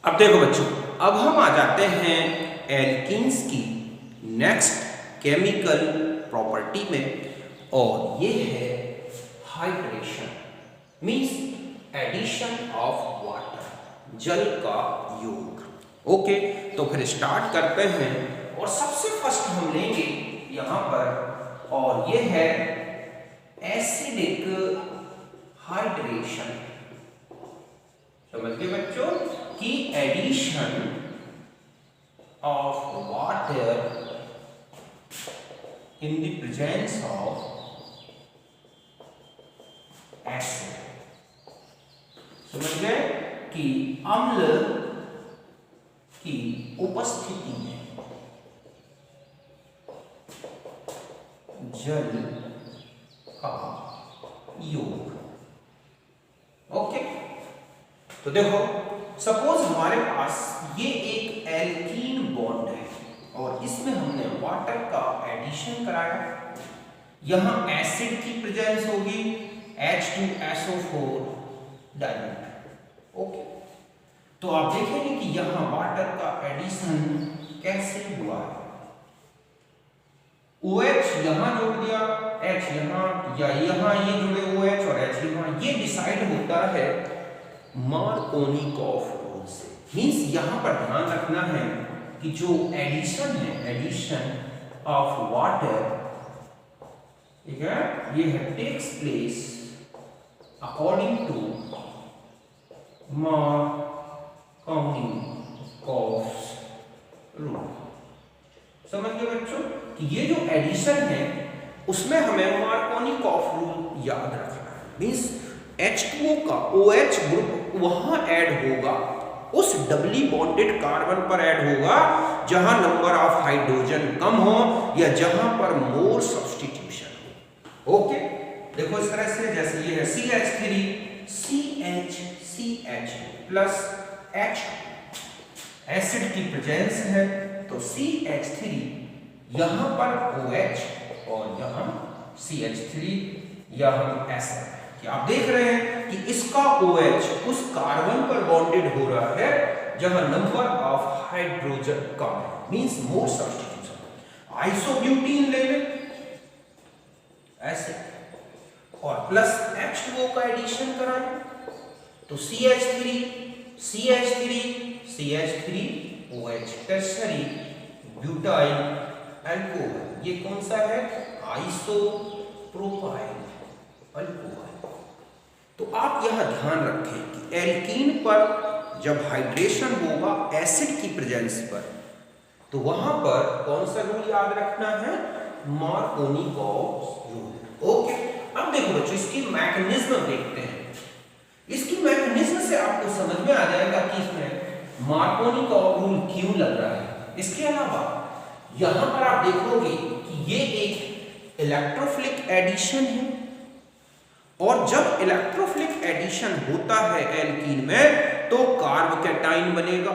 अब देखो बच्चों, अब हम आ जाते हैं एल्कीन्स की नेक्स्ट केमिकल प्रॉपर्टी में, और ये है hydration means addition of water, जल का योग। ओके, तो फिर स्टार्ट करते हैं और सबसे फर्स्ट हम लेंगे यहां पर, और ये है एसिडिक हाइड्रेशन। समझ गए बच्चों कि addition of water in the presence of acid. समझ गए कि अम्ल की उपस्थिति में जल का योग। ओके, तो देखो सपोज हमारे पास ये एक एल्कीन बॉन्ड है और इसमें हमने वाटर का एडिशन कराया। यहां एसिड की प्रेजेंस होगी H2SO4 डाइल्यूट। ओके, तो आप देखेंगे कि यहां वाटर का एडिशन कैसे हुआ है। OH यहां जोड़ दिया, H यहां, या यहां ये जुड़े OH और H यहां, ये डिसाइड होता है मार्कोनिकॉफ रूल से। मींस यहां पर ध्यान रखना है कि जो एडिशन है, एडिशन ऑफ वाटर, ठीक है, ये है takes place according to Markovnikov rule. समझ गए बच्चों कि ये जो एडिशन है उसमें हमें मार्कोनिकॉफ रूल याद रखना है। मींस H2O का OH ग्रुप वहां ऐड होगा, उस डबली बॉन्डेड कार्बन पर ऐड होगा जहां नंबर ऑफ हाइड्रोजन कम हो या जहां पर मोर सब्स्टिट्यूशन हो। ओके, देखो इस तरह से, जैसे ये है CH3 CH plus H, acid की प्रेजेंस है तो CH3 यहां पर OH और यहां CH3, या हम ऐसा कि आप देख रहे हैं कि इसका OH उस कार्बन पर बॉन्डेड हो रहा है जहां नंबर ऑफ हाइड्रोजन कम है, मींस मोर सब्स्टिट्यूशन। आइसोब्यूटीन ले लें ऐसे, और प्लस H2O का एडिशन कराएं तो CH3 OH tertiary butyl alcohol. ये कौन सा है? Isopropyl alcohol. तो आप यहां ध्यान रखें कि एल्कीन पर जब हाइड्रेशन होगा एसिड की प्रेजेंस पर, तो वहां पर कौन सा रूल याद रखना है? Markovnikov rule. ओके, अब देखो बच्चों इसकी मैकेनिज्म देखते हैं। इसकी मैकेनिज्म से आपको समझ में आ जाएगा कि इसमें मार्कोनिकॉफ रूल क्यों लग रहा है। इसके अलावा यहां पर आप देखोगे कि ये एक इलेक्ट्रोफिलिक एडिशन है, और जब इलेक्ट्रोफिलिक एडिशन होता है एल्कीन में तो कार्बोकैटाइन बनेगा,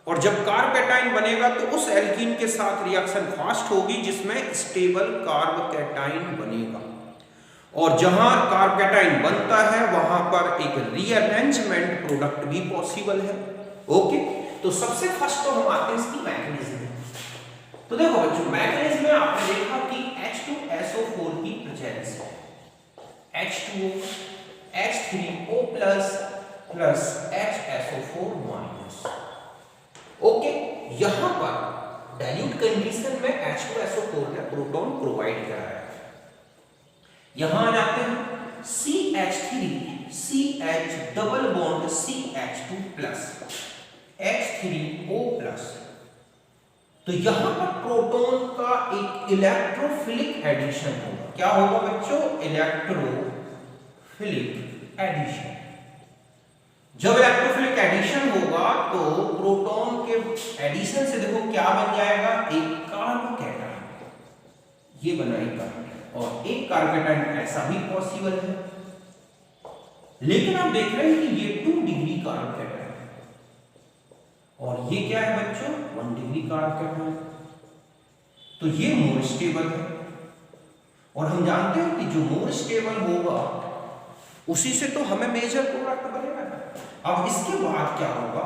और जब कार्बोकैटाइन बनेगा तो उस एल्कीन के साथ रिएक्शन फास्ट होगी जिसमें स्टेबल कार्बोकैटाइन बनेगा, और जहां कार्बोकैटाइन बनता है वहां पर एक रीअरेंजमेंट प्रोडक्ट भी पॉसिबल है। ओके, तो सबसे फर्स्ट तो हम आते हैं इसकी मैकेनिज्म में। तो देखो बच्चों, मैकेनिज्म में आपने देखा कि H2SO4 की प्रेजेंस है, H2O H3O plus HSO4 minus. Okay, यहां पर डाइल्यूट कंडीशन में H2SO4 ने प्रोटॉन प्रोवाइड कराया है। यहां आ जाते हैं CH3 CH double bond CH2 plus H3O plus, तो यहां पर प्रोटॉन का एक इलेक्ट्रोफिलिक एडिशन होगा। क्या होगा बच्चों? Electrophilic addition. जब इलेक्ट्रोफिलिक एडिशन होगा तो प्रोटॉन के एडिशन से देखो क्या बन जाएगा? एक कार्बोकैटाइन, ये बनाएगा, और एक कार्बोकैटाइन ऐसा भी पॉसिबल है। लेकिन आप देख रहे हैं कि ये 2 डिग्री कार्बोकैटाइन है, और ये क्या है बच्चों? 1 डिग्री कार्बोकैटाइन। तो ये मोर स्टेबल है, और हम जानते हैं कि जो मोर स्टेबल होगा उसी से तो हमें मेजर प्रोडक्ट बनेगा। अब इसके बाद क्या होगा?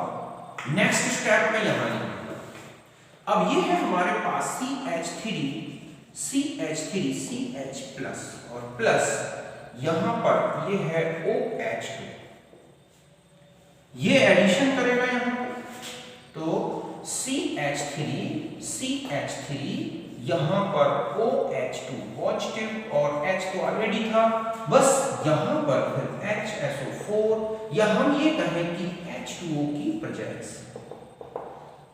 नेक्स्ट स्टेप में यहां लिखूंगा। अब ये है हमारे पास CH प्लस और प्लस यहां पर ये है OH2, ये एडिशन करेगा यहां पे, तो CH3 यहां पर OH2 पॉजिटिव और H तो ऑलरेडी था, बस यहां पर फिर HSO4 या हम ये कहें कि H2O की प्रेजेंस,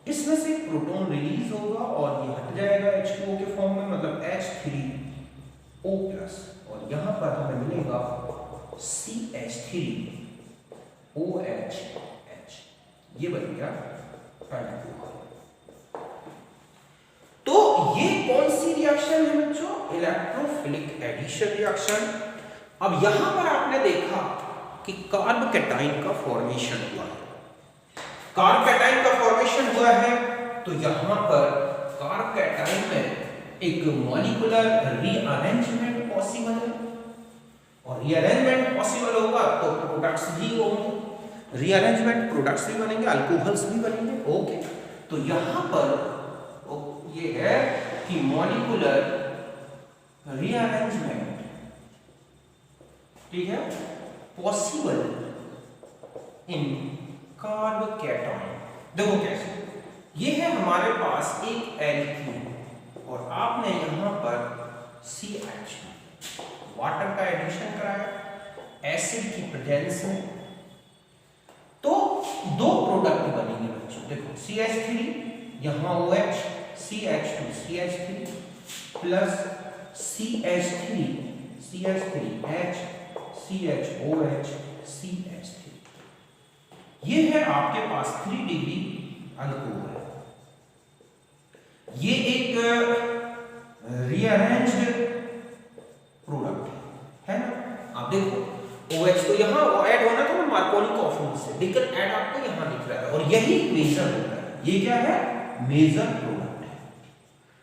इसमें से प्रोटॉन रिलीज होगा और ये हट जाएगा H2O के फॉर्म में, मतलब H3O प्लस, और यहां पर हमें मिलेगा CH3OH, ये बन गया पहला। तो ये कौन सी रिएक्शन है बच्चों? Electrophilic addition reaction. अब यहां पर आपने देखा कि कार्ब कैटाइन का फॉर्मेशन हुआ है, कार्ब कैटाइन का फॉर्मेशन हुआ है, तो यहां पर कार्ब कैटाइन में एक मॉलिक्यूलर रीअरेंजमेंट पॉसिबल है, और रीअरेंजमेंट पॉसिबल होगा तो प्रोडक्ट्स भी होंगे, रीअरेंजमेंट प्रोडक्ट्स भी बनेंगे, अल्कोहल्स भी बनेंगे। ओके, तो यहां पर ये है कि मॉलिक्यूलर रीअरेंजमेंट, ठीक है, पॉसिबल इन कार्ब कैटाइन। देखो कैसे, ये है हमारे पास एक एल्कीन और आपने यहां पर CH वाटर का एडिशन कराया एसिड की प्रेजेंस में, तो दो प्रोडक्ट बनेंगे बच्चों। देखो CH3 यहां OH, CH2 CH3 plus CH3H CHOH CH3, ये है आपके पास 3 डिग्री अल्कोहल। ये एक रीअरेंज्ड प्रोडक्ट है ना। आप देखो OH तो यहां ऐड होना था ना मार्कोनी कॉफी से, लेकिन ऐड आपको यहां दिख रहा है, और यही मेजर होता है। ये क्या है? मेजर प्रोडक्ट है,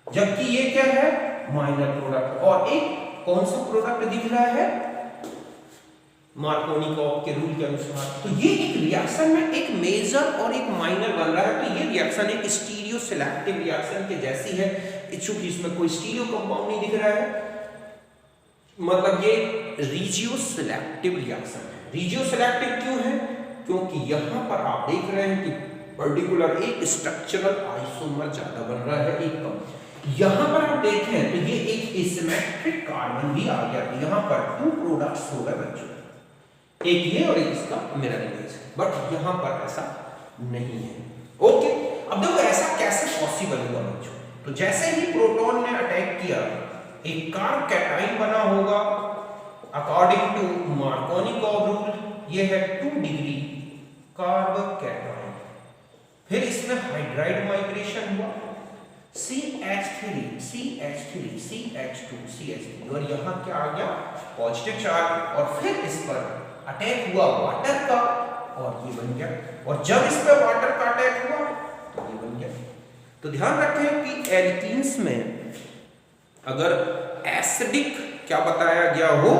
जबकि ये क्या है? Minor product. और एक कौन सा प्रोडक्ट दिख रहा है? मार्कोनी कॉफ के रूल के अनुसार। तो ये एक रिएक्शन में एक मेजर और एक माइनर बन रहा है, तो ये रिएक्शन एक स्टीरियो सिलेक्टिव रिएक्शन के जैसी है, चूंकि इसमें कोई स्टीरियो कंपाउंड नहीं दिख रहा है, मतलब ये रीजियो सिलेक्टिव रिएक्शन है। रीजियो सिलेक्टिव क्यों है? क्योंकि यहां पर आप देख रहे हैं कि पर्टिकुलर एक स्ट्रक्चरल आइसोमर ज्यादा बन रहा है, एक कम। यहां पर आप देखें तो ये एक एसिमेट्रिक कार्बन भी आ गया, तो यहां पर 2 प्रोडक्ट्स हो गए बच्चों, एक ये और एक इसका मिरर इमेज, बट यहां पर ऐसा नहीं है। ओके, अब देखो ऐसा कैसे पॉसिबल हुआ बच्चों? तो जैसे ही प्रोटॉन ने अटैक किया, एक कार्ब कैटाइन बना होगा according to Markovnikov rule, ये है 2 डिग्री कार्ब कैटाइन। फिर इसमें हाइड्राइड माइग्रेशन हुआ, CH3 और यहां क्या आ गया? पॉजिटिव चार्ज, और फिर इस पर अटैक हुआ वाटर का और ये बन गया, और जब इस पर वाटर का अटैक हुआ तो ये बन गया। तो ध्यान रखें कि एल्कीन्स में अगर एसिडिक क्या बताया गया हो,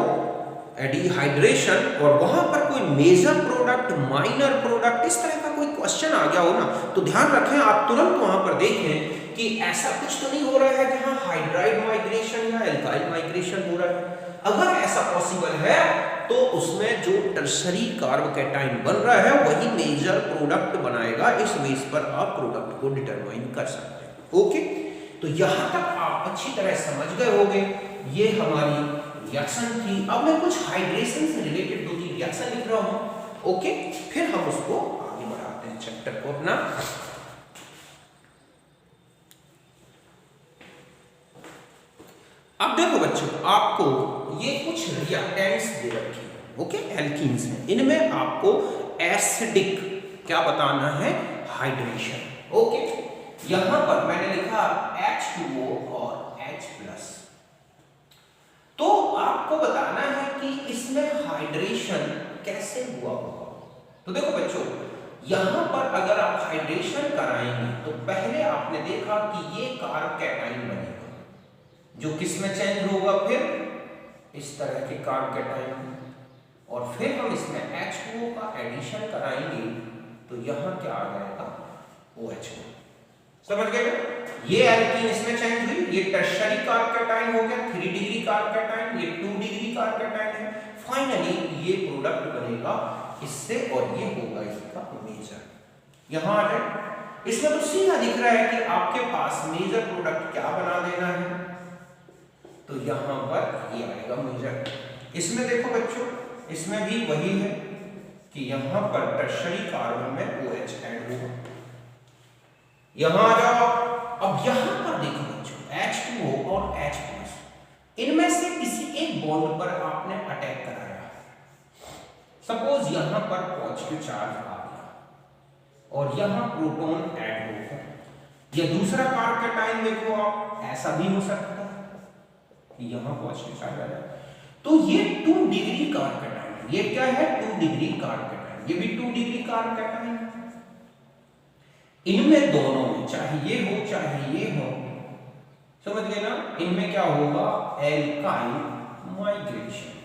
डिहाइड्रेशन, और वहां पर कोई मेजर प्रोडक्ट, माइनर प्रोडक्ट, इस तरह का कोई क्वेश्चन आ गया हो ना, तो ध्यान रखें आप तुरंत वहां पर देखें कि ऐसा कुछ तो नहीं हो रहा है जहां हाइड्राइड माइग्रेशन या एल्काइल माइग्रेशन हो रहा है। अगर ऐसा पॉसिबल है तो उसमें जो टर्सरी कार्ब कैटाइन बन रहा है वही मेजर प्रोडक्ट बनाएगा, इस बेस पर आप प्रोडक्ट को डिटरमाइन कर सकते हैं। ओके, तो यहां तक आप अच्छी तरह समझ गए होंगे, ये हमारी रिएक्शन थी। अब मैं कुछ हाइड्रेशन से रिलेटेड 2-3 रिएक्शन लिख रहा हूं, ओके, फिर हम उसको आगे बढ़ाते हैं चैप्टर को अपना। अब देखो बच्चों, आपको ये कुछ रिएक्टेंट्स दे रखे हैं, ओके, एल्कीन्स हैं, इनमें आपको एसिडिक क्या बताना है? हाइड्रेशन। ओके, यहां पर मैंने लिखा H2O और H+, तो आपको बताना है कि इसमें हाइड्रेशन कैसे हुआ होगा। तो देखो बच्चों, यहां पर अगर आप हाइड्रेशन कराएंगे तो पहले आपने देखा कि ये कार्ब कैटाइन बनेगा, जो किस में चेंज होगा? फिर इस तरह के कार्ब कैटाइन, और फिर हम इसमें H2O का एडिशन कराएंगे तो यहां क्या आ जाएगा? OH को। समझ गए ना? ये एल्कीन इसमें चेंज हुई, ये टर्शरी कार्बोकैटायन हो गया 3 डिग्री कार्बोकैटायन, ये 2 डिग्री कार्बोकैटायन है। फाइनली ये प्रोडक्ट बनेगा इससे और ये होगा इसका मेजर। यहां आ जाए, इसमें तो सीधा दिख रहा है कि आपके पास मेजर प्रोडक्ट क्या बना देना है, तो यहां पर ये आएगा मेजर। इसमें देखो बच्चों, इसमें भी वही है कि यहां पर टर्शरी कार्बन में OH ऐड होगा। यहां आ जाओ, अब यहां पर देखो बच्चों H2O और H+, इनमें से किसी एक बॉन्ड पर आपने अटैक कराया। सपोज यहां पर पॉजिटिव चार्ज आ गया और यहां प्रोटॉन ऐड हो गया, या दूसरा कार्बोकैटायन देखो आप, ऐसा भी हो सकता है कि यहां पॉजिटिव चार्ज आ जाए। तो ये 2 डिग्री कार्बोकैटायन, ये क्या है 2 डिग्री कार्बोकैटायन, ये भी 2 डिग्री कार्बोकैटायन। इनमें दोनों में चाहे ये हो चाहे ये हो, समझ गए ना, इनमें क्या होगा एल्काइल माइग्रेशन।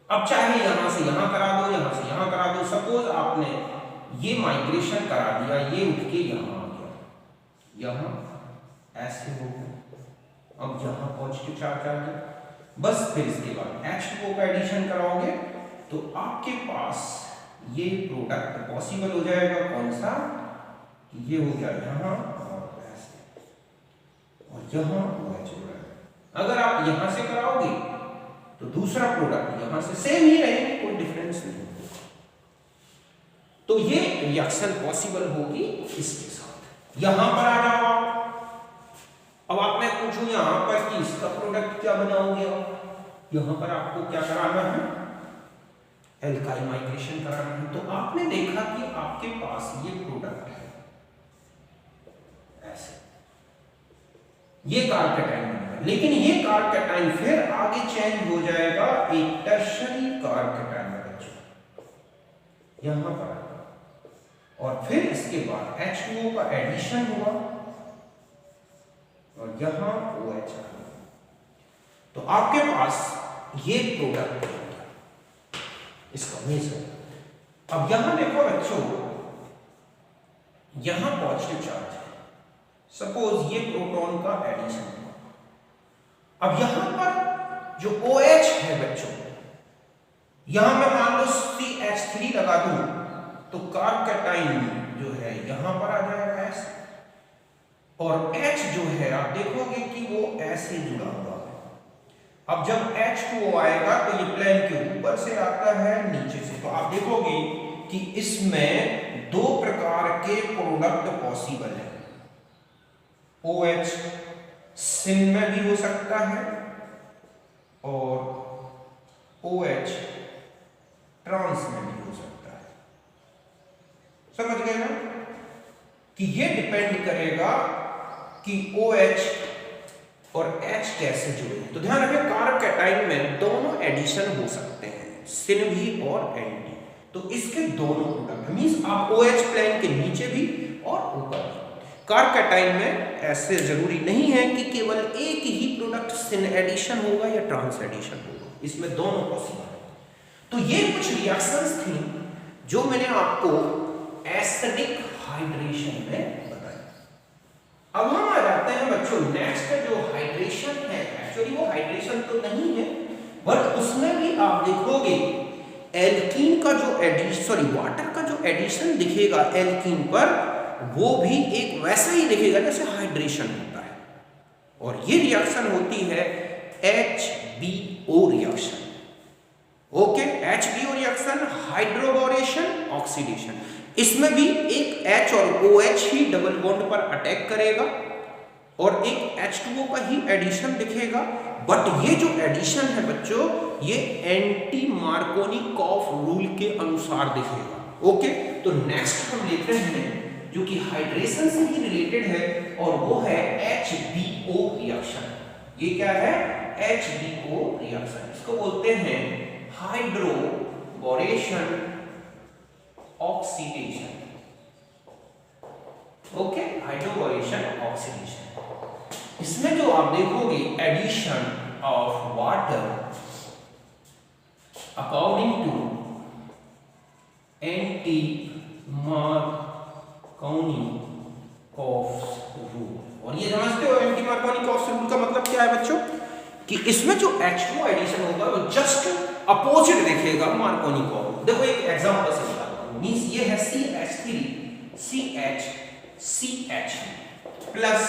अब चाहे यहां से यहां करा दो, यहां से यहां करा दो, सपोज आपने ये माइग्रेशन करा दिया, ये उठ के यहां आ गया, यहां ऐसे हो गया, अब यहां पॉजिटिव चार्ज आ गया, बस फिर इसके बाद H2O का एडिशन कराओगे तो आपके पास ये प्रोडक्ट पॉसिबल हो जाएगा। कौन सा? ये हो गया यहां और ऐसे, और यहां OH हो रहा है। अगर आप यहां से कराओगे तो दूसरा प्रोडक्ट यहां से सेम ही रहेगा, कोई डिफरेंस नहीं होगा। तो ये रिएक्शन पॉसिबल होगी इसके साथ। यहां पर आ जाओ, अब आप मैं पूछूं यहां पर कि इसका प्रोडक्ट क्या बनाओगे, यहां पर आपको क्या कराना है एल्काइल माइग्रेशन कराना है। तो आपने देखा कि आपके पास ये प्रोडक्ट है ऐसे, ये कार्बोकैटायन बनेगा, लेकिन ये कार्बोकैटायन फिर आगे चेंज हो जाएगा एक टर्शरी कार्बोकैटायन में बच्चों, यहां पर, और फिर इसके बाद H2O का एडिशन हुआ और यहां OH आ गया, तो आपके पास ये प्रोडक्ट हो गया इसका मेजर। अब यहां देखो बच्चों, यहां पॉजिटिव चार्ज है, सपोज ये प्रोटॉन का एडिशन हुआ। अब यहां पर जो OH है बच्चों, यहां मैं मान लो CH3 लगा दूं तो कार्बोकैटायन जो है यहां पर आ जाएगा ऐसे, और H जो है आप देखोगे कि वो ऐसे जुड़ा हुआ है। अब जब H2O आएगा तो ये प्लेन के ऊपर से आता है नीचे से, तो आप देखोगे कि इसमें 2 प्रकार के प्रोडक्ट पॉसिबल है। OH सिन में भी हो सकता है और OH ट्रांस में भी हो सकता है। समझ गए ना कि ये डिपेंड करेगा कि OH और H कैसे जुड़े। तो ध्यान रखें कार्बोकैटायन में दोनों एडिशन हो सकते हैं, सिन भी और एंटी। तो इसके दोनों प्रोडक्ट मींस आप OH प्लेन के नीचे भी और ऊपर भी। कार्बोकैटायन में ऐसे जरूरी नहीं है कि केवल एक ही प्रोडक्ट सिन एडिशन होगा या ट्रांस एडिशन होगा, इसमें दोनों पॉसिबल है। तो ये कुछ रिएक्शंस थी जो मैंने आपको एसिडिक हाइड्रेशन में बताया। अब हम आ जाते हैं बच्चों नेक्स्ट जो हाइड्रेशन है, एक्चुअली वो हाइड्रेशन तो नहीं है बट उसमें भी आप देखोगे एल्कीन का जो एडिशन, वाटर का जो एडिशन दिखेगा एल्कीन पर, वो भी एक वैसा ही दिखेगा जैसे हाइड्रेशन होता है, और ये रिएक्शन होती है HBO reaction. Okay, HBO reaction hydroboration oxidation. इसमें भी एक H और OH ही डबल बॉन्ड पर अटैक करेगा और एक H2O का ही एडिशन दिखेगा, बट ये जो एडिशन है बच्चों ये एंटी मार्कोनिकॉफ रूल के अनुसार दिखेगा। ओके, तो नेक्स्ट हम लेते हैं जो कि हाइड्रेशन से ही रिलेटेड है और वो है HBO रिएक्शन। ये क्या है? HBO रिएक्शन, इसको बोलते हैं hydroboration oxidation. Okay, hydroboration oxidation. इसमें जो आप देखोगे addition of water according to anti Markovnikov rule. और ये समझते हो एंटी मार्कोनिकॉफ रूल का मतलब क्या है बच्चों, कि इसमें जो H2 एडिशन होगा वो जस्ट अपोजिट दिखेगा मार्कोनिकॉफ। देखो एक एग्जांपल से बताता हूं, मींस ये है CH प्लस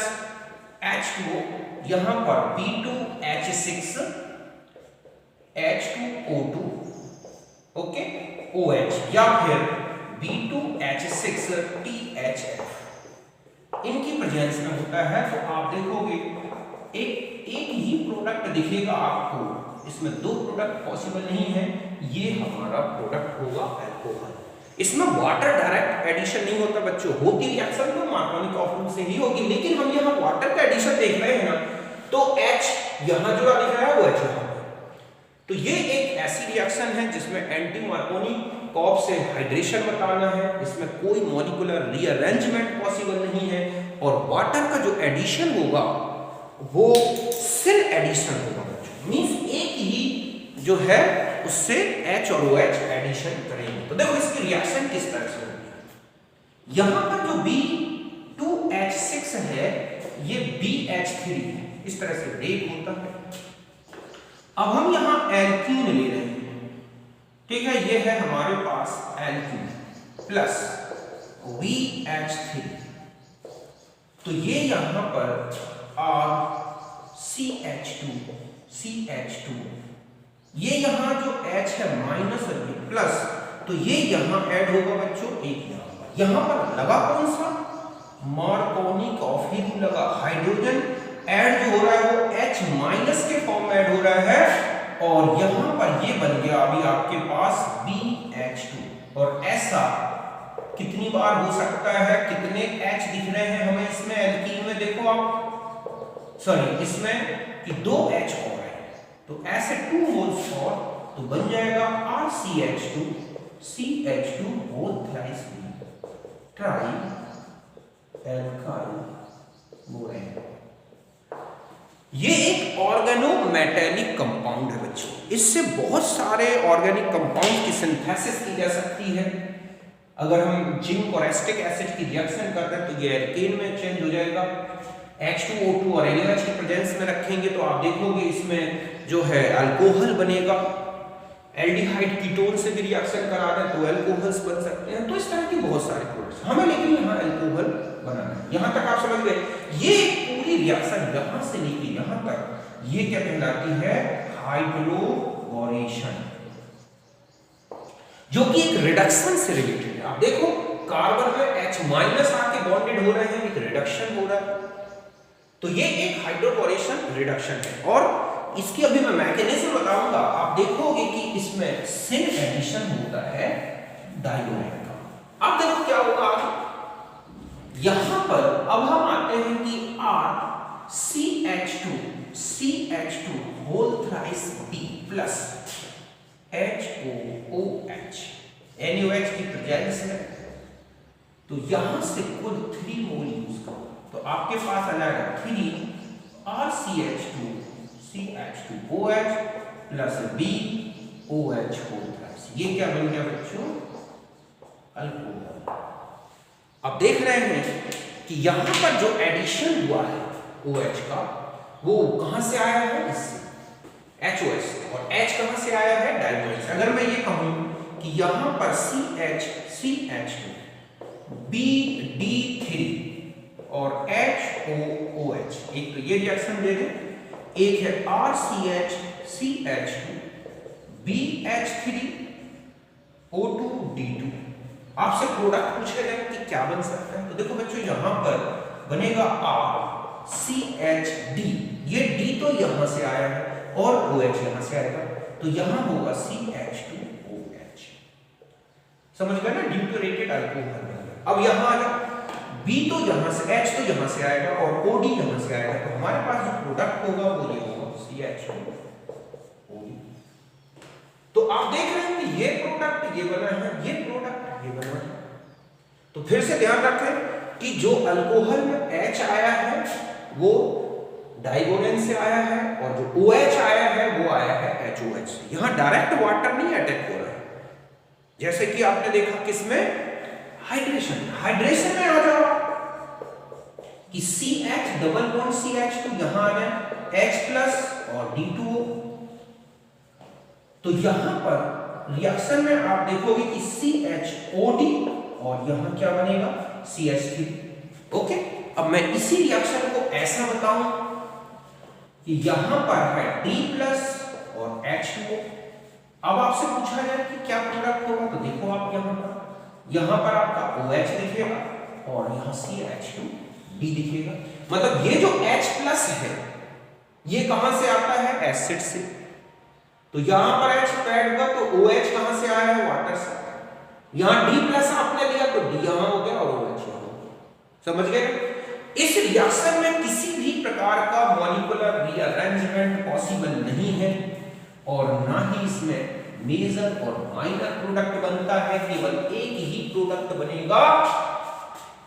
H2O, यहां पर B2H6 H2O2 ओके OH, या फिर B2H6THF इनकी प्रेजेंस में होता है। तो आप देखोगे एक ही प्रोडक्ट दिखेगा आपको, इसमें दो प्रोडक्ट पॉसिबल नहीं है। ये हमारा प्रोडक्ट होगा अल्कोहल। इसमें वाटर डायरेक्ट एडिशन नहीं होता बच्चों, होती रिएक्शन तो मार्कोनिकॉफ रूल से ही होगी, लेकिन हम यहाँ वाटर का एडिशन देख रहे हैं ना, तो H यहाँ जो दिख रहा है वो H यहाँ। तो ये एक ऐसी रिएक्शन है जिसमें एंटी मार्कोनिकॉफ से हाइड्रेशन बताना है, इसमें कोई मॉलिक्यूलर रीअरेंजमेंट पॉसिबल नहीं है, और वाटर का जो एडिशन होगा वो सिल एडिशन होगा बच्चों, मींस एक ही जो है उससे H और OH एडिशन करेंगे। तो देखो इसकी रिएक्शन किस तरह से होगी। यहां पर जो B2H6 है ये BH3 है, इस तरह से ब्रेक होता है। अब हम यहां एल्कीन ले रहे हैं, ठीक है, ये है हमारे पास एल्कीन प्लस BH3, तो ये यहां पर CH2, ये यहां जो H है माइनस और ये प्लस, तो ये यहां ऐड होगा बच्चों एक यहां पर लगा कौन सा, मार्कोनिकॉफ ही लगा। हाइड्रोजन ऐड जो हो रहा है वो H माइनस के फॉर्म में ऐड हो रहा है, और यहां पर ये बन गया अभी आपके पास BH2। और ऐसा कितनी बार हो सकता है, कितने H दिख रहे हैं हमें इसमें एल्कीन में, देखो आप, सॉरी इसमें कि 2 H और है, तो ऐसे 2 मोल्स और, तो बन जाएगा RCH2 whole thrice tri alkyl borane. ये एक ऑर्गेनोमेटेलिक कंपाउंड है बच्चों, इससे बहुत सारे ऑर्गेनिक कंपाउंड की सिंथेसिस की जा सकती है। अगर हम जिंक और एसिटिक एसिड की रिएक्शन कर रहे हैं तो ये एल्केन में चेंज हो जाएगा। H2O2 और NaOH की प्रेजेंस में रखेंगे तो आप देखोगे इसमें जो है अल्कोहल बनेगा। एल्डिहाइड कीटोन से भी रिएक्शन करा दें तो अल्कोहल्स बन सकते हैं। तो इस तरह की बहुत सारे प्रोडक्ट्स हमें, लेकिन यहाँ अल्कोहल बनाना है। यहाँ तक आप समझ गए, ये पूरी रिएक्शन यहाँ से लेके यहाँ तक ये क्या कहलाती है, हाइड्रोबोरेशन, जो कि एक रिडक्शन से रिलेटेड है। आप देखो कार्बन में H माइनस आके बॉन्डेड हो रहे हैं, एक रिडक्शन हो रहा है, तो ये एक हाइड्रोबोरेशन रिडक्शन है। और इसकी अभी मैं मैकेनिज्म बताऊंगा, आप देखोगे कि इसमें सिन एडिशन होता है डाइओनेट का। अब देखो क्या होगा, यहां पर अब हम आते हैं कि CH2 whole thrice B plus HOOH NaOH की प्रेजेंस में, तो यहां से कुल 3 मोल यूज करो तो आपके पास आ जाएगा 3 RCH2CH2OH plus BOH whole thrice. ये क्या बन गया बच्चों, अल्कोहल। अब देख रहे हैं कि यहां पर जो एडिशन हुआ है OH का, वो कहां से आया है, इससे HOH से, और H कहां से आया है, डाइमोनिक। अगर मैं ये कहूं कि यहां पर CH2 BD3 और HOOH, एक तो ये रिएक्शन दे दें, एक है RCH BH3O2D2। आपसे प्रोडक्ट पूछे गए कि क्या बन सकता है, तो देखो बच्चों यहां पर बनेगा RCHD, ये D तो यहां से आया है और OH यहां से आएगा, तो यहां होगा CH2OH। समझ गए ना, ड्यूटेरेटेड अल्कोहल। अब यहां आ जाओ, B तो यहां से, H तो यहां से आएगा और OD यहां से आएगा, तो हमारे पास जो प्रोडक्ट होगा वो ये होगा CH2OD। तो आप देख रहे हैं कि ये प्रोडक्ट ये बना है, ये प्रोडक्ट ये बना है। तो फिर से ध्यान रखें कि जो अल्कोहल में H आया है वो डाइगोनेन से आया है, और जो OH आया है वो आया है HOH से। यहां डायरेक्ट वाटर नहीं अटैक हो रहा है, जैसे कि आपने देखा किसमें, हाइड्रेशन, हाइड्रेशन में आ जाओ कि CH डबल बॉन्ड CH तो यहां आ जाए H प्लस और D2O। तो यहां पर रिएक्शन में आप देखोगे कि CHOD और यहां क्या बनेगा CH3। ओके, अब मैं इसी रिएक्शन को ऐसा बताऊं कि यहां पर है D प्लस और H2O। अब आपसे पूछा जाए कि क्या प्रोडक्ट होगा, तो देखो आप यहां पर आपका OH दिखेगा और यहां CH2D दिखेगा। मतलब ये जो H प्लस है ये कहां से आता है, एसिड से। तो यहां पर H पैड हुआ तो OH कहां से आया है, वाटर से। यहां D प्लस आपने लिया तो D यहां हो गया और OH यहां हो गया। समझ गए? इस रिएक्शन में किसी भी प्रकार का मॉलिक्यूलर रीअरेंजमेंट पॉसिबल नहीं है और ना ही इसमें मेजर और माइनर प्रोडक्ट बनता है, केवल एक ही प्रोडक्ट बनेगा।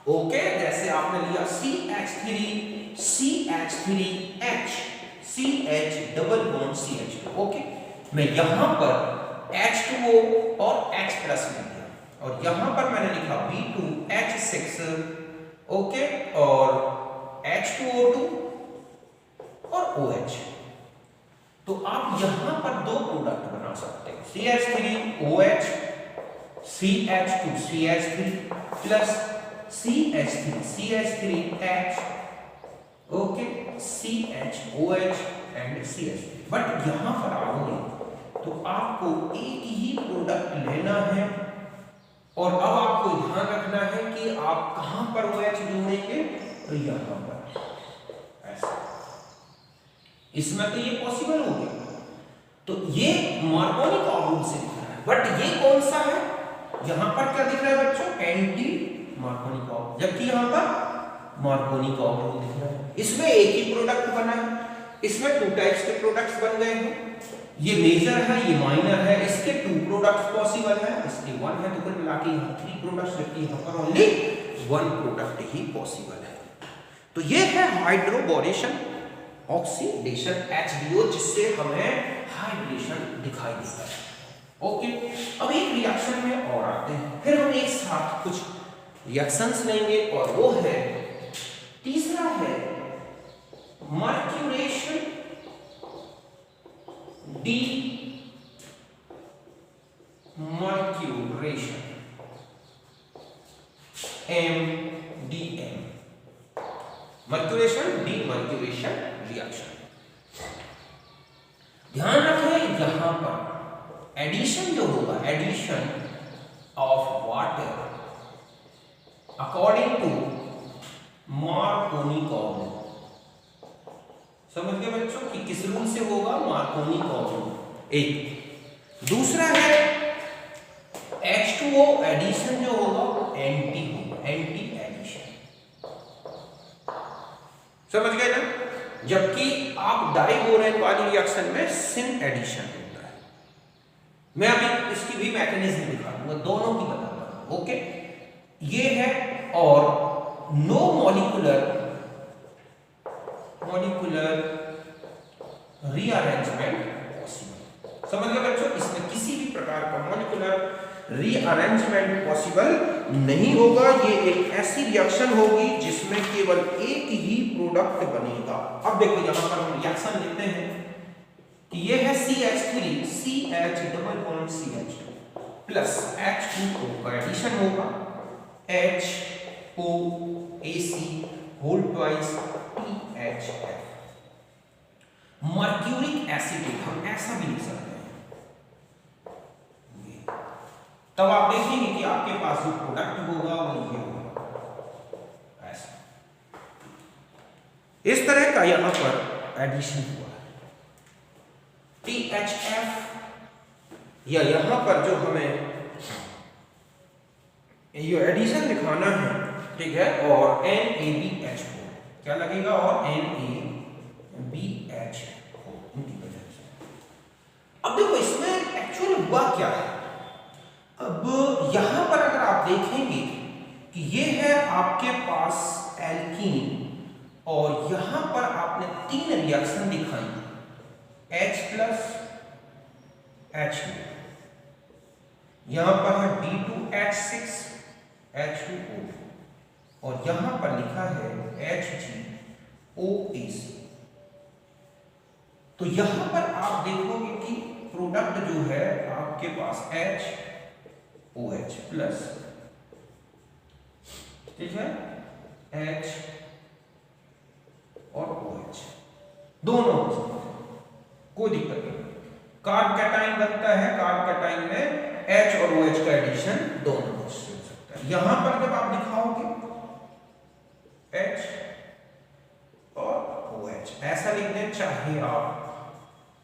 ओके, जैसे आपने लिया CH3CH3H CH double bond CH2। Okay, मैं यहां पर H2O और H प्लस में दिया और यहां पर मैंने लिखा B2H6 ओके और H2O2 और OH। तो आप यहां पर दो प्रोडक्ट बना सकते हैं, CH3OH CH2CH3 plus CH3CH3H okay CHOH and CH3। But यहां पर आओगे तो आपको एक ही प्रोडक्ट लेना है और अब आपको ध्यान रखना है कि आप कहां पर OH जोड़ेंगे, तो यहां पर ऐसा। इसमें तो ये पॉसिबल हो गया। तो ये मार्कोनी का रूल से दिख रहा है, बट ये कौन सा है, यहां पर क्या दिख रहा है बच्चों, एंटी मार्कोनी का, जबकि यहां पर मार्कोनी का रूल दिख रहा है। इसमें एक ही प्रोडक्ट बना है, इसमें टू टाइप्स के प्रोडक्ट्स बन गए हैं। ये मेजर है, ये माइनर है, इसके टू प्रोडक्ट्स पॉसिबल है, इसके वन है, तो कुल मिला के यहां थ्री प्रोडक्ट्स, जबकि यहां पर ओनली वन प्रोडक्ट ही पॉसिबल है। तो ये है हाइड्रोबोरेशन ऑक्सीडेशन HBO, जिससे हमें हाइड्रेशन दिखाई देता है। ओके, अब एक रिएक्शन में और आते हैं, फिर हम एक साथ कुछ रिएक्शंस लेंगे और वो है तीसरा है mercuration demercuration MDM, mercuration demercuration reaction. ध्यान रखें यहां पर एडिशन जो होगा, addition of water according to Markovnikov का रूल। समझ गए बच्चों कि किस रूल से होगा, मार्कोनी का रूल। एक दूसरा है H2O एडिशन जो होगा वो एंटी होगा, एंटी एडिशन। समझ गए ना? जबकि आप डाइबोरेन वाली रिएक्शन में सिन एडिशन होता है। मैं अभी इसकी भी मैकेनिज्म दिखा दूंगा, दोनों की बताता हूं। ओके, ये है और नो मॉलिक्यूलर रीअरेंजमेंट पॉसिबल। समझ गए बच्चों, इसमें किसी भी प्रकार का मॉलिक्यूलर रीअरेंजमेंट पॉसिबल नहीं होगा। ये एक ऐसी रिएक्शन होगी जिसमें केवल एक ही प्रोडक्ट बनेगा। अब देखो यहां पर हम रिएक्शन लिखते हैं कि ये है CH3 CH double bond CH2 plus H2O का एडिशन होगा HOAC whole twice THF। Mercuric acid हम ऐसा भी लिख सकते हैं। तब आप देखेंगे कि आपके पास जो प्रोडक्ट होगा वो ये होगा ऐसा। इस तरह का यहां पर एडिशन हुआ है THF, या यहां पर जो हमें ये एडिशन दिखाना है, ठीक है, और NaBH4 क्या लगेगा, और NaBH4 इनकी वजह से। अब देखो इसमें एक्चुअली हुआ क्या है। अब यहां पर अगर आप देखेंगे कि ये है आपके पास एल्कीन और यहां पर आपने तीन रिएक्शन दिखाई, H प्लस H2, यहां पर है D2H6 H2O2 और यहां पर लिखा है HgOAc। तो यहां पर आप देखोगे कि प्रोडक्ट जो है आपके पास HOH प्लस, ठीक है, H और OH दोनों कोई दिक्कत नहीं। कार्ब कैटाइन बनता है, कार्ब कैटाइन में H और OH का एडिशन दोनों हो सकता है। यहां पर जब आप दिखाओगे H और OH ऐसा लिख दें, चाहे आप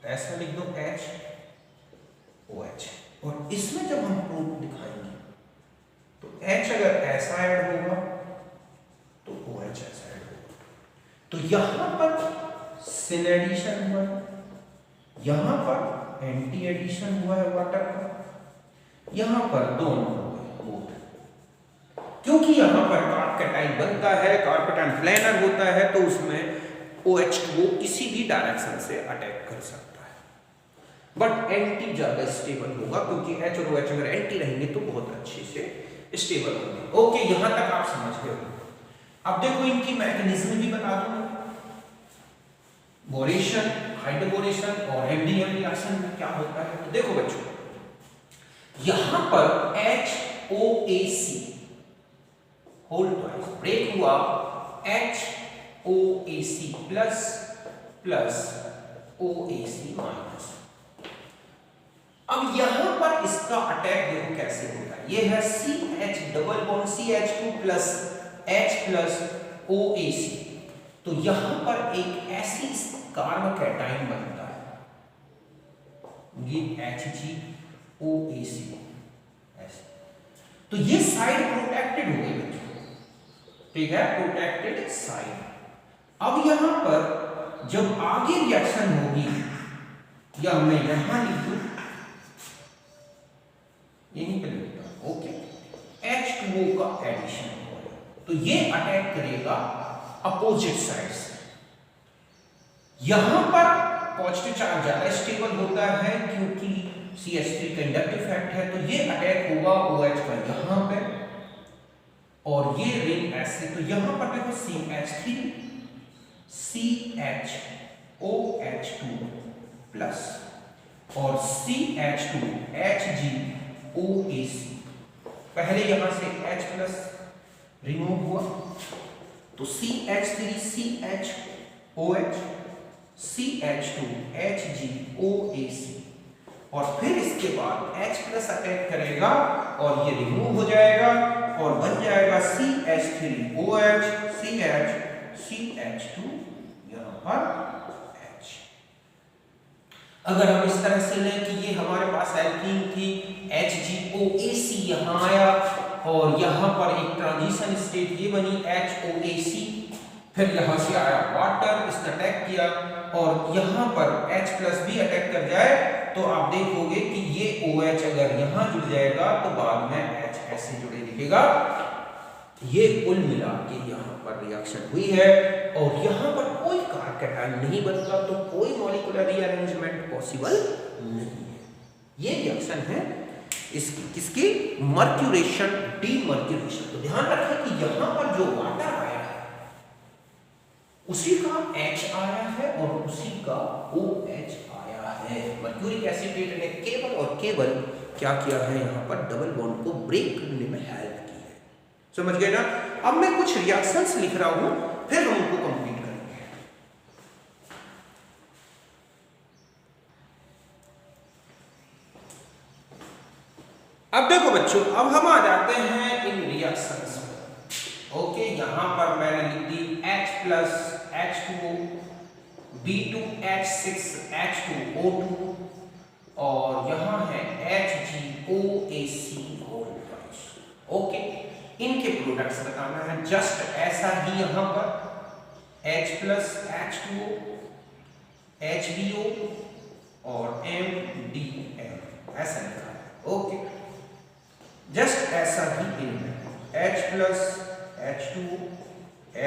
ऐसा लिख दो HOH, और इसमें जब हम प्रूफ दिखाएंगे तो H अगर ऐसा ऐड होगा तो OH ऐसा ऐड होगा। तो यहां पर सिन एडिशन हुआ है, यहां पर एंटी एडिशन हुआ है वाटर का, यहां पर दोनों हो गए। क्योंकि यहां पर कार्ब कैटाइन बनता है, कार्ब कैटाइन प्लेनर होता है, तो उसमें OH2 किसी भी डायरेक्शन से अटैक कर सकता है, बट एंटी ज्यादा स्टेबल होगा, क्योंकि H और OH अगर एंटी रहेंगे तो बहुत अच्छे से स्टेबल होंगे। ओके, यहां तक आप समझ गए हो। अब देखो इनकी मैकेनिज्म भी बता दूंगा, बोरेशन, हाइड्रोबोरेशन और एमडीएम रिएक्शन में क्या होता है। तो देखो बच्चों, यहां पर HOAC होल ट्वाइस ब्रेक हुआ, HOAC plus plus OAC minus. अब यहां पर इसका अटैक देखो कैसे होता है। ये है CH double bond CH2 plus H plus OAC। तो यहां पर एक ऐसी कार्ब कैटाइन बनता है, ये HgOAc ऐसे। तो ये साइड प्रोटेक्टेड हो गई बच्चों, ठीक है, प्रोटेक्टेड साइड। अब यहां पर जब आगे रिएक्शन होगी, या मैं यहां लिख दूं, यहीं पे लिखता हूं, ओके, H2O का एडिशन होगा, तो ये अटैक करेगा अपोजिट साइड से। यहां पर पॉजिटिव चार्ज ज्यादा स्टेबल होता है, क्योंकि CH3 का इंडक्टिव इफेक्ट है, तो ये अटैक होगा OH पर यहां पे, और ये रिंग ऐसे। तो यहां पर देखो CH3 CHOH2 प्लस और CH2 HgOAc। पहले यहां से H प्लस रिमूव हुआ, तो CH3 CHOH CH2 HgOAc, और फिर इसके बाद H प्लस अटैक करेगा और ये रिमूव हो जाएगा और बन जाएगा CH3OH CH CH2 यहां पर H। अगर हम इस तरह से लें कि ये हमारे पास एल्कीन थी, HgOAc यहां आया और यहां पर एक ट्रांजिशन स्टेट ये बनी HOAC, फिर यहां से आया वाटर, इसने अटैक किया, और यहां पर H प्लस भी अटैक कर जाए तो आप देखोगे कि ये OH अगर यहां जुड़ जाएगा तो बाद में H ऐसे जुड़े दिखेगा। ये कुल मिला के यहां पर रिएक्शन हुई है, और यहां पर कोई कार्ब कैटाइन नहीं बनता, तो कोई मॉलिक्यूलर रीअरेंजमेंट पॉसिबल नहीं है। ये रिएक्शन है इसकी किसकी, मर्क्यूरेशन डीमर्क्यूरेशन। तो ध्यान रखें कि यहां पर जो वाटर आया है उसी का H आया है और उसी का OH आया है। मर्क्यूरिक एसिटेट ने केवल और केवल क्या किया है, यहां पर डबल बॉन्ड को ब्रेक करने में हेल्प की है। समझ गए ना। अब मैं कुछ रिएक्शंस लिख रहा हूं, फिर हम उनको कंप्लीट करेंगे। अब देखो बच्चों, अब हम आ जाते हैं इन रिएक्शंस में। ओके, यहां पर मैंने लिख दी H प्लस H2O B2H6H2O2 और यहां है HgOAc होल ट्वाइस। ओके, इनके प्रोडक्ट्स बताना है, जस्ट ऐसा ही यहां पर H प्लस H2O HbO और MdM ऐसा लिखा है। ओके, जस्ट ऐसा ही इनमें H plus H2O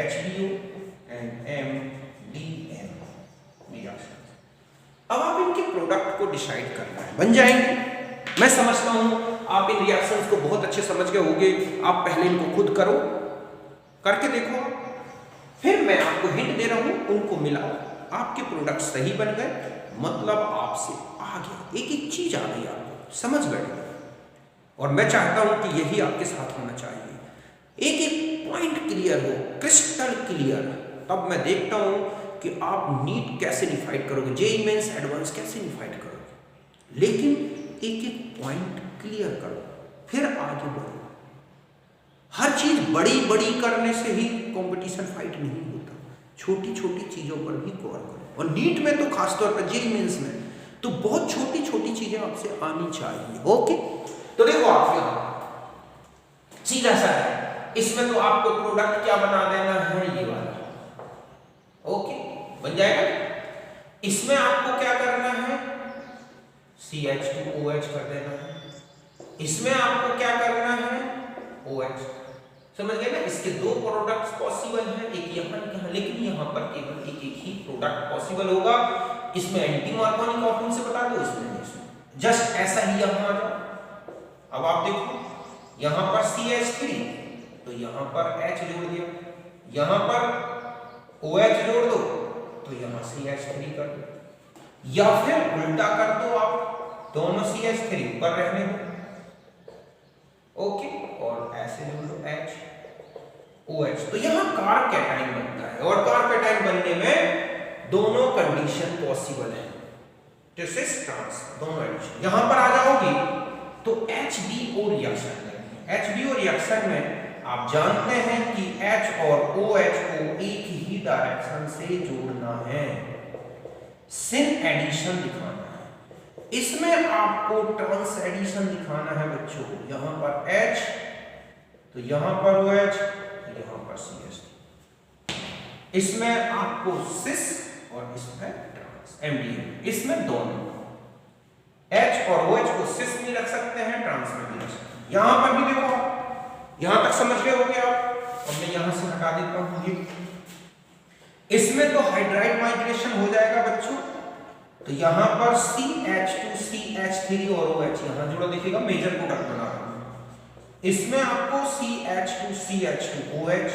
HbO and MdM reaction. अब आप इनके प्रोडक्ट को डिसाइड करना है, बन जाएंगे। मैं समझता हूं आप इन रिएक्शंस को बहुत अच्छे समझ गए होंगे। आप पहले इनको खुद करो, करके देखो, फिर मैं आपको हिंट दे रहा हूं, उनको मिलाओ, आपके प्रोडक्ट सही बन गए, मतलब आपसे आ गया, एक एक चीज आ गई, आपको समझ बैठे। और मैं चाहता हूं कि यही आपके साथ होना चाहिए, एक एक पॉइंट क्लियर हो, क्रिस्टल क्लियर। तब मैं देखता हूं कि आप नीट कैसे डिफाइड करोगे, जेईई मेंस एडवांस कैसे डिफाइड करोगे। लेकिन एक एक पॉइंट क्लियर करो, फिर आगे बढ़ो। हर चीज बड़ी बड़ी करने से ही कंपटीशन फाइट नहीं होता, छोटी छोटी चीजों पर भी गौर करो। और नीट में तो खासतौर पर जेईई मेंस में तो बहुत छोटी छोटी चीजें आपसे आनी चाहिए। ओके, तो देखो आप यहां सीधा सा है, इसमें तो आपको प्रोडक्ट क्या बना देना है, ये वाला। ओके, बन जाएगा। इसमें आपको क्या करना है, CH2OH कर देना है। इसमें आपको क्या करना है, OH। समझ गए ना, इसके दो प्रोडक्ट्स पॉसिबल हैं, एक यहाँ, लेकिन यहाँ पर केवल एक एक ही प्रोडक्ट पॉसिबल होगा। इसमें एंटी मार्कोनी ऑप्शन से बता दो, इसमें जस्ट ऐसा ही यहाँ आ जाओ। अब आप देखो, यहाँ पर CH3 तो यहाँ पर H जोड़ दिया, यहाँ पर OH जोड़ दो तो यहाँ CH3 कर दो, या फिर उल्टा कर दो, आप दोनों CH3 ऊपर रहने दो। ओके, और ऐसे जोड़ दो HOH, तो यहाँ कार्बोकैटायन बनता है, और कार्बोकैटायन बनने में दोनों कंडीशन पॉसिबल है, जैसे ट्रांस दोनों एडिशन। यहां पर आ जाओगे तो HBO रिएक्शन में, HBO रिएक्शन में आप जानते हैं कि H और OH को एक ही डायरेक्शन से जोड़ना है, सिन एडिशन दिखाना है। इसमें आपको ट्रांस एडिशन दिखाना है बच्चों। यहां पर H तो यहां पर OH, यहां पर CH। इसमें आपको सिस और इसमें ट्रांस MDH। इसमें दोनों H और OH को सिस में रख सकते हैं, ट्रांस में भी रख सकते हैं। यहां पर भी देखो, यहां तक समझ गए होंगे आप। अब मैं यहां से हटा देता हूं ये। इसमें तो हाइड्राइड माइग्रेशन हो जाएगा बच्चों, तो यहां पर CH2 CH3 और OH यहां जोड़ा दिखेगा, मेजर प्रोडक्ट बना रहा हूं। इसमें आपको CH2 CH2 OH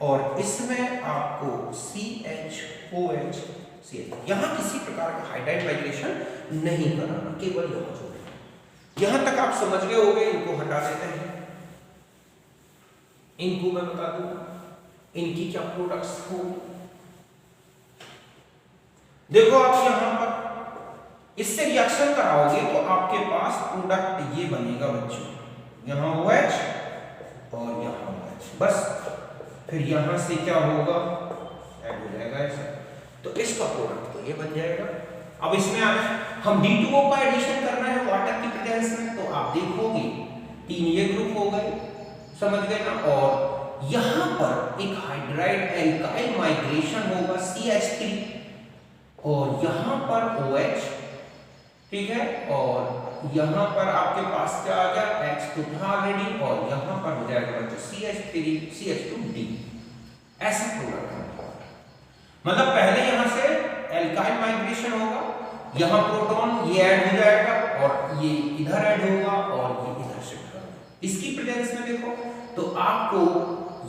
और इसमें आपको CHOH CH। यहां किसी प्रकार का हाइड्राइड माइग्रेशन नहीं कराना, केवल यहां जोड़ना। यहां तक आप समझ गए होंगे, इनको हटा देते हैं। इनको मैं बता दूं इनकी क्या प्रोडक्ट्स हो। देखो आप यहां पर इससे रिएक्शन कराओगे तो आपके पास प्रोडक्ट ये बनेगा बच्चों, यहां OH और यहां OH, बस। फिर यहां से क्या होगा, ऐड हो जाएगा ऐसा, तो इसका प्रोडक्ट तो ये बन जाएगा। अब इसमें आना हम D2O का एडिशन करना है वाटर की प्रेजेंस में, तो आप देखोगे 3 ये ग्रुप हो गए, समझ गए ना। और यहां पर एक हाइड्राइड एल्काइल माइग्रेशन होगा CH3 और यहां पर OH, ठीक है। और यहां पर आपके पास क्या आ गया, H तो था ऑलरेडी, और यहां पर हो जाएगा बच्चों CH3 CH2D, ऐसा प्रोडक्ट है। मतलब पहले यहां से एल्काइल माइग्रेशन होगा, यहां प्रोटॉन ये ऐड हो जाएगा और ये इधर ऐड होगा और ये इधर शिफ्ट होगा। इसकी प्रेजेंस में देखो तो आपको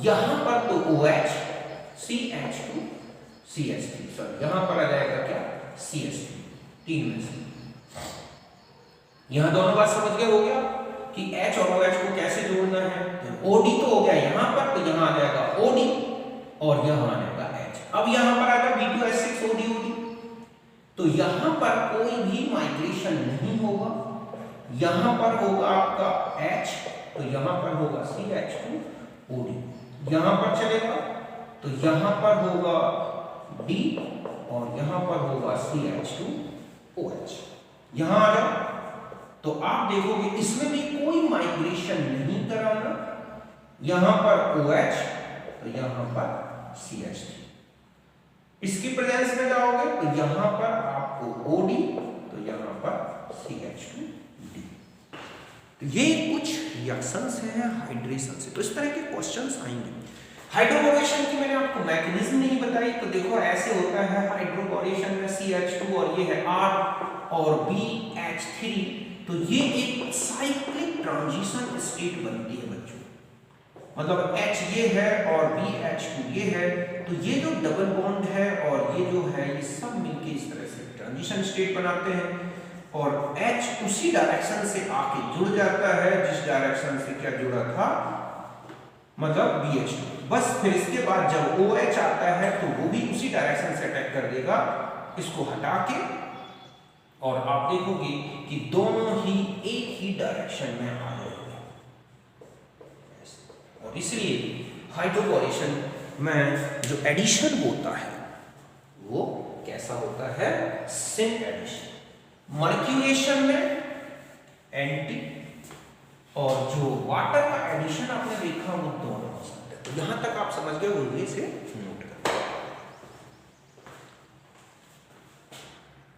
यहां पर तो OH CH2 CH3, सॉरी यहां पर आ जाएगा क्या, CH3, 3 में से। यहां दोनों बात समझ गए हो गया कि H और OH को कैसे जोड़ना है। तो OD तो हो गया यहां पर, तो यहां आ जाएगा OD और यहां आ जाएगा H। अब यहां पर आ जाएगा B2H6 OD। तो यहां पर कोई भी माइग्रेशन नहीं होगा, यहां पर होगा आपका H, तो यहां पर होगा CH2 OD। यहां पर चलेगा तो यहां पर होगा D और यहां पर होगा CH2 OH। यहां आ जाओ तो आप देखोगे इसमें भी कोई माइग्रेशन नहीं कराना, यहां पर OH तो यहां पर CH3। इसकी प्रेजेंस में जाओगे तो यहां पर आपको OD तो यहां पर CH2D। तो ये कुछ रिएक्शंस हैं हाइड्रेशन से, तो इस तरह के क्वेश्चंस आएंगे। हाइड्रोबोरेशन की मैंने आपको मैकेनिज्म नहीं बताई, तो देखो ऐसे होता है हाइड्रोबोरेशन में CH2 और ये है R और BH3, तो ये एक साइक्लिक ट्रांजिशन स्टेट बनती है बच्चों। मतलब H ये है और BH2 ये है, तो ये जो डबल बॉन्ड है और ये जो है ये सब मिलके इस तरह से ट्रांजिशन स्टेट बनाते हैं और H उसी डायरेक्शन से आके जुड़ जाता है जिस डायरेक्शन से क्या जुड़ा था, मतलब BH2। बस फिर इसके बाद जब OH आता है तो वो भी उसी डायरेक्शन से अटैक कर देगा, इसको हटा के, और आप देखोगे कि दोनों ही एक ही डायरेक्शन में आ रहे हैं। और इसलिए हाइड्रोबोरेशन में जो एडिशन होता है वो कैसा होता है, सिंक एडिशन। मर्क्यूरेशन में एंटी, और जो वाटर का एडिशन आपने देखा वो दोनों हो सकते हैं। तो यहां तक आप समझ गए, उनमें से नोट कर